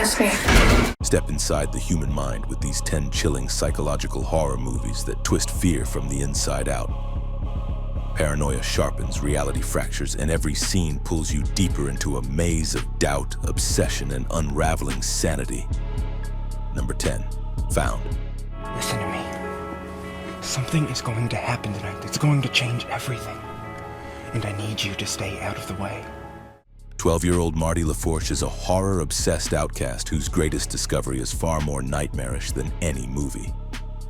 That's me. Step inside the human mind with these 10 chilling psychological horror movies that twist fear from the inside out. Paranoia sharpens, reality fractures, and every scene pulls you deeper into a maze of doubt, obsession, and unraveling sanity. Number 10, Found. Listen to me. Something is going to happen tonight. It's going to change everything. And I need you to stay out of the way. 12-year-old Marty LaForge is a horror-obsessed outcast whose greatest discovery is far more nightmarish than any movie.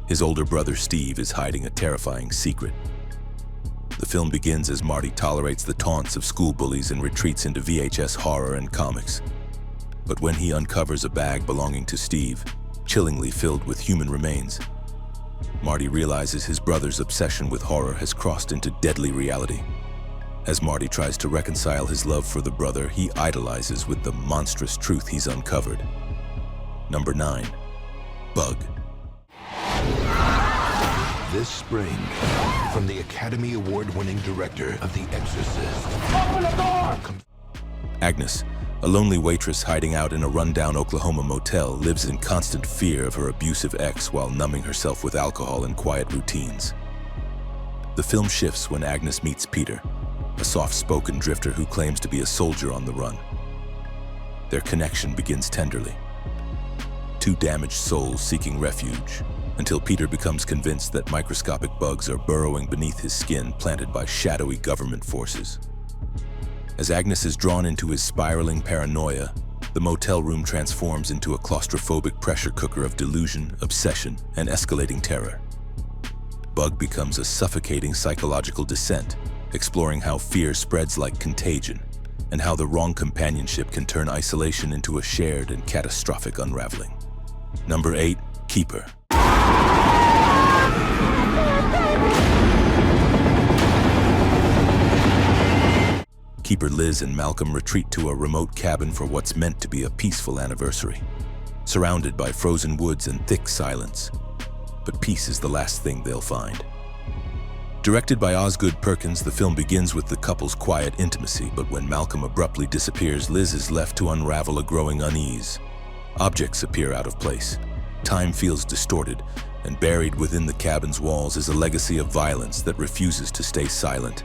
His older brother Steve is hiding a terrifying secret. The film begins as Marty tolerates the taunts of school bullies and retreats into VHS horror and comics. But when he uncovers a bag belonging to Steve, chillingly filled with human remains, Marty realizes his brother's obsession with horror has crossed into deadly reality. As Marty tries to reconcile his love for the brother he idolizes with the monstrous truth he's uncovered. Number 9, Bug. This spring, from the Academy Award-winning director of The Exorcist. Open the door! Agnes, a lonely waitress hiding out in a rundown Oklahoma motel, lives in constant fear of her abusive ex while numbing herself with alcohol and quiet routines. The film shifts when Agnes meets Peter, a soft-spoken drifter who claims to be a soldier on the run. Their connection begins tenderly. Two damaged souls seeking refuge, until Peter becomes convinced that microscopic bugs are burrowing beneath his skin, planted by shadowy government forces. As Agnes is drawn into his spiraling paranoia, the motel room transforms into a claustrophobic pressure cooker of delusion, obsession, and escalating terror. Bug becomes a suffocating psychological descent, exploring how fear spreads like contagion, and how the wrong companionship can turn isolation into a shared and catastrophic unraveling. Number 8, Keeper. Keeper Liz and Malcolm retreat to a remote cabin for what's meant to be a peaceful anniversary, surrounded by frozen woods and thick silence. But peace is the last thing they'll find. Directed by Osgood Perkins, the film begins with the couple's quiet intimacy, but when Malcolm abruptly disappears, Liz is left to unravel a growing unease. Objects appear out of place. Time feels distorted, and buried within the cabin's walls is a legacy of violence that refuses to stay silent.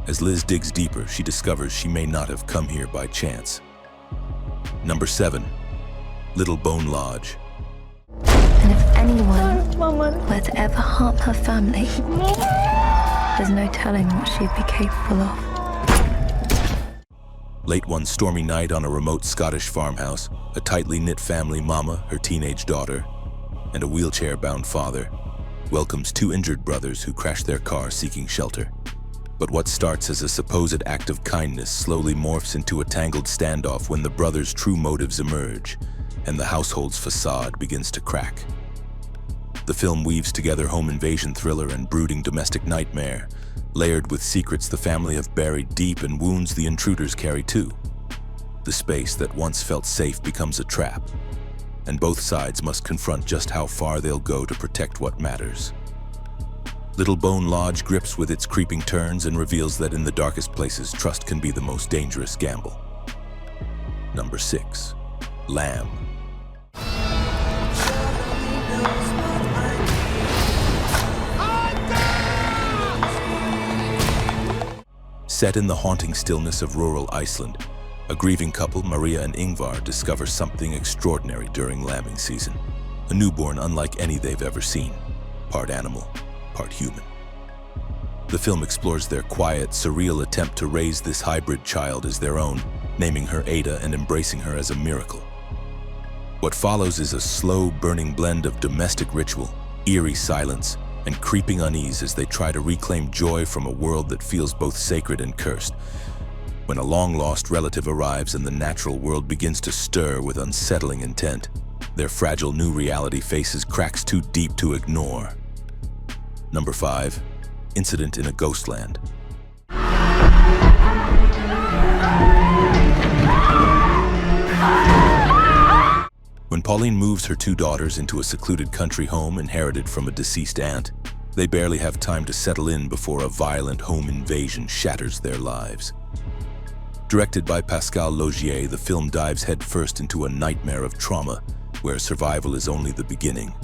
As Liz digs deeper, she discovers she may not have come here by chance. Number 7, Little Bone Lodge. And if anyone were to ever harm her family, there's no telling what she'd be capable of. Late one stormy night on a remote Scottish farmhouse, a tightly knit family, mama, her teenage daughter, and a wheelchair-bound father, welcomes two injured brothers who crash their car seeking shelter. But what starts as a supposed act of kindness slowly morphs into a tangled standoff when the brothers' true motives emerge, and the household's facade begins to crack. The film weaves together home invasion thriller and brooding domestic nightmare, layered with secrets the family have buried deep and wounds the intruders carry too. The space that once felt safe becomes a trap, and both sides must confront just how far they'll go to protect what matters. Little Bone Lodge grips with its creeping turns and reveals that in the darkest places, trust can be the most dangerous gamble. Number 6, Lamb. Set in the haunting stillness of rural Iceland, a grieving couple, Maria and Ingvar, discover something extraordinary during lambing season. A newborn unlike any they've ever seen, part animal, part human. The film explores their quiet, surreal attempt to raise this hybrid child as their own, naming her Ada and embracing her as a miracle. What follows is a slow, burning blend of domestic ritual, eerie silence, and creeping unease as they try to reclaim joy from a world that feels both sacred and cursed. When a long-lost relative arrives and the natural world begins to stir with unsettling intent, their fragile new reality faces cracks too deep to ignore. Number 5, Incident in a Ghostland. When Pauline moves her two daughters into a secluded country home inherited from a deceased aunt, they barely have time to settle in before a violent home invasion shatters their lives. Directed by Pascal Laugier, the film dives headfirst into a nightmare of trauma where survival is only the beginning.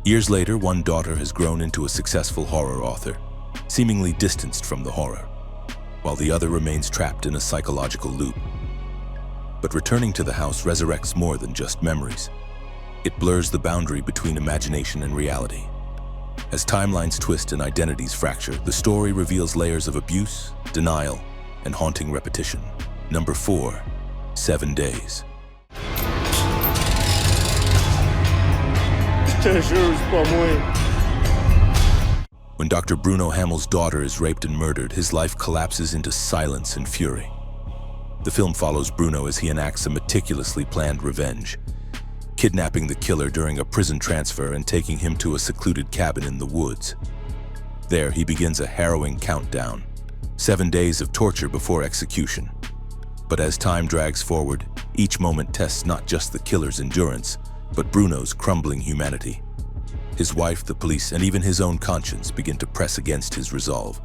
Years later, one daughter has grown into a successful horror author, seemingly distanced from the horror, while the other remains trapped in a psychological loop. But returning to the house resurrects more than just memories. It blurs the boundary between imagination and reality. As timelines twist and identities fracture, the story reveals layers of abuse, denial, and haunting repetition. Number 4, 7 Days. When Dr. Bruno Hamel's daughter is raped and murdered, his life collapses into silence and fury. The film follows Bruno as he enacts a meticulously planned revenge, kidnapping the killer during a prison transfer and taking him to a secluded cabin in the woods. There, he begins a harrowing countdown, 7 days of torture before execution. But as time drags forward, each moment tests not just the killer's endurance, but Bruno's crumbling humanity. His wife, the police, and even his own conscience begin to press against his resolve.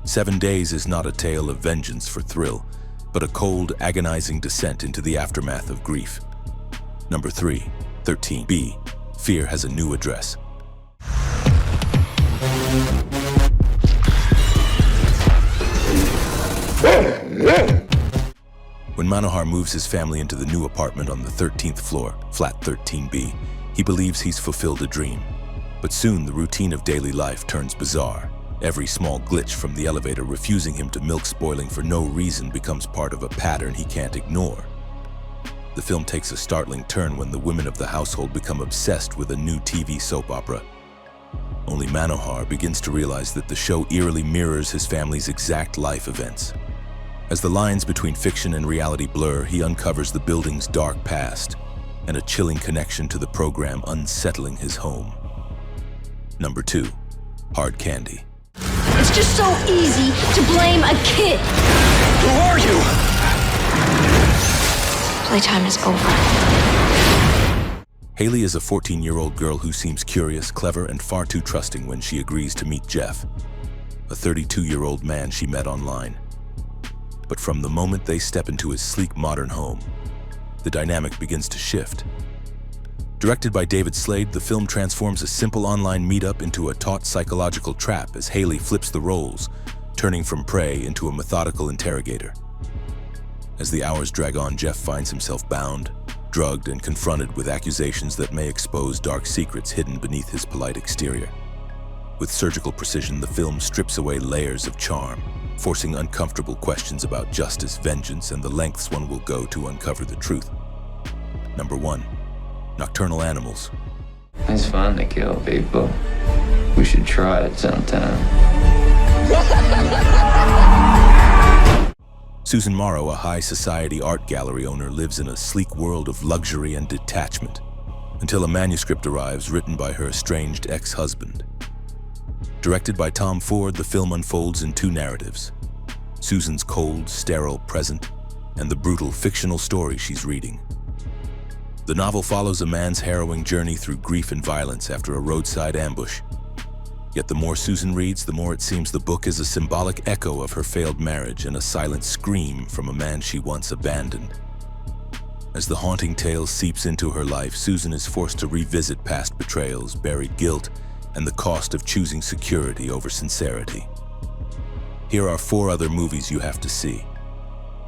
7 Days is not a tale of vengeance for thrill, but a cold, agonizing descent into the aftermath of grief. Number 3, 13B. Fear has a new address. When Manohar moves his family into the new apartment on the 13th floor, flat 13B, he believes he's fulfilled a dream. But soon the routine of daily life turns bizarre. Every small glitch from the elevator refusing him to milk spoiling for no reason becomes part of a pattern he can't ignore. The film takes a startling turn when the women of the household become obsessed with a new TV soap opera. Only Manohar begins to realize that the show eerily mirrors his family's exact life events. As the lines between fiction and reality blur, he uncovers the building's dark past and a chilling connection to the program unsettling his home. Number 2, Hard Candy. It's just so easy to blame a kid. Who are you? Playtime is over. Haley is a 14-year-old girl who seems curious, clever, and far too trusting when she agrees to meet Jeff, a 32-year-old man she met online. But from the moment they step into his sleek modern home, the dynamic begins to shift. Directed by David Slade, the film transforms a simple online meetup into a taut psychological trap as Haley flips the roles, turning from prey into a methodical interrogator. As the hours drag on, Jeff finds himself bound, drugged, and confronted with accusations that may expose dark secrets hidden beneath his polite exterior. With surgical precision, the film strips away layers of charm, forcing uncomfortable questions about justice, vengeance, and the lengths one will go to uncover the truth. Number 1, Nocturnal Animals. It's fun to kill people. We should try it sometime. Susan Morrow, a high society art gallery owner, lives in a sleek world of luxury and detachment until a manuscript arrives written by her estranged ex-husband. Directed by Tom Ford, the film unfolds in 2 narratives: Susan's cold, sterile present and the brutal fictional story she's reading. The novel follows a man's harrowing journey through grief and violence after a roadside ambush. Yet the more Susan reads, the more it seems the book is a symbolic echo of her failed marriage and a silent scream from a man she once abandoned. As the haunting tale seeps into her life, Susan is forced to revisit past betrayals, buried guilt, and the cost of choosing security over sincerity. Here are 4 other movies you have to see.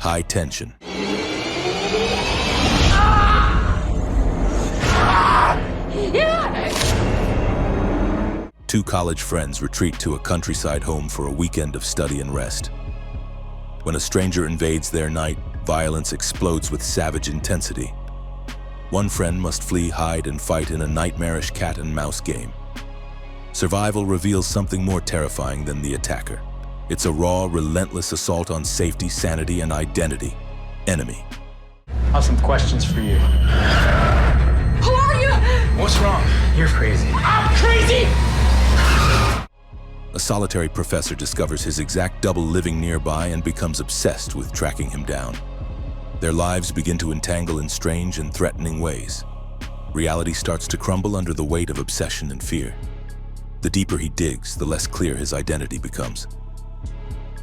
High Tension. Two college friends retreat to a countryside home for a weekend of study and rest. When a stranger invades their night, violence explodes with savage intensity. One friend must flee, hide, and fight in a nightmarish cat and mouse game. Survival reveals something more terrifying than the attacker. It's a raw, relentless assault on safety, sanity, and identity. Enemy. I have some questions for you. Who are you? What's wrong? You're crazy. I'm crazy! A solitary professor discovers his exact double living nearby and becomes obsessed with tracking him down. Their lives begin to entangle in strange and threatening ways. Reality starts to crumble under the weight of obsession and fear. The deeper he digs, the less clear his identity becomes.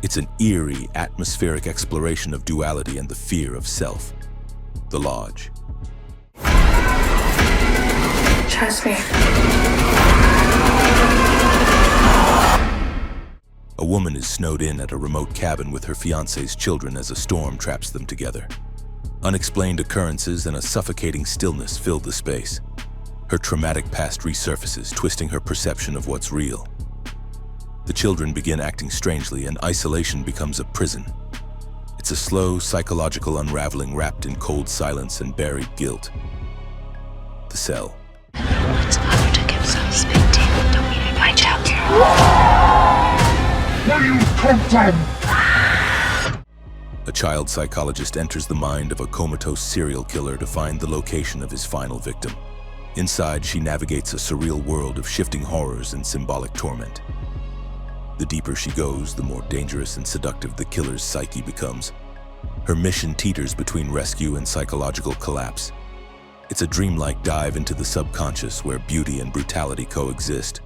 It's an eerie, atmospheric exploration of duality and the fear of self. The Lodge. Trust me. A woman is snowed in at a remote cabin with her fiancé's children as a storm traps them together. Unexplained occurrences and a suffocating stillness fill the space. Her traumatic past resurfaces, twisting her perception of what's real. The children begin acting strangely, and isolation becomes a prison. It's a slow, psychological unraveling wrapped in cold silence and buried guilt. The Cell. It's hard to give suspecting. Don't be my child. A child psychologist enters the mind of a comatose serial killer to find the location of his final victim. Inside, she navigates a surreal world of shifting horrors and symbolic torment. The deeper she goes, the more dangerous and seductive the killer's psyche becomes. Her mission teeters between rescue and psychological collapse. It's a dreamlike dive into the subconscious where beauty and brutality coexist.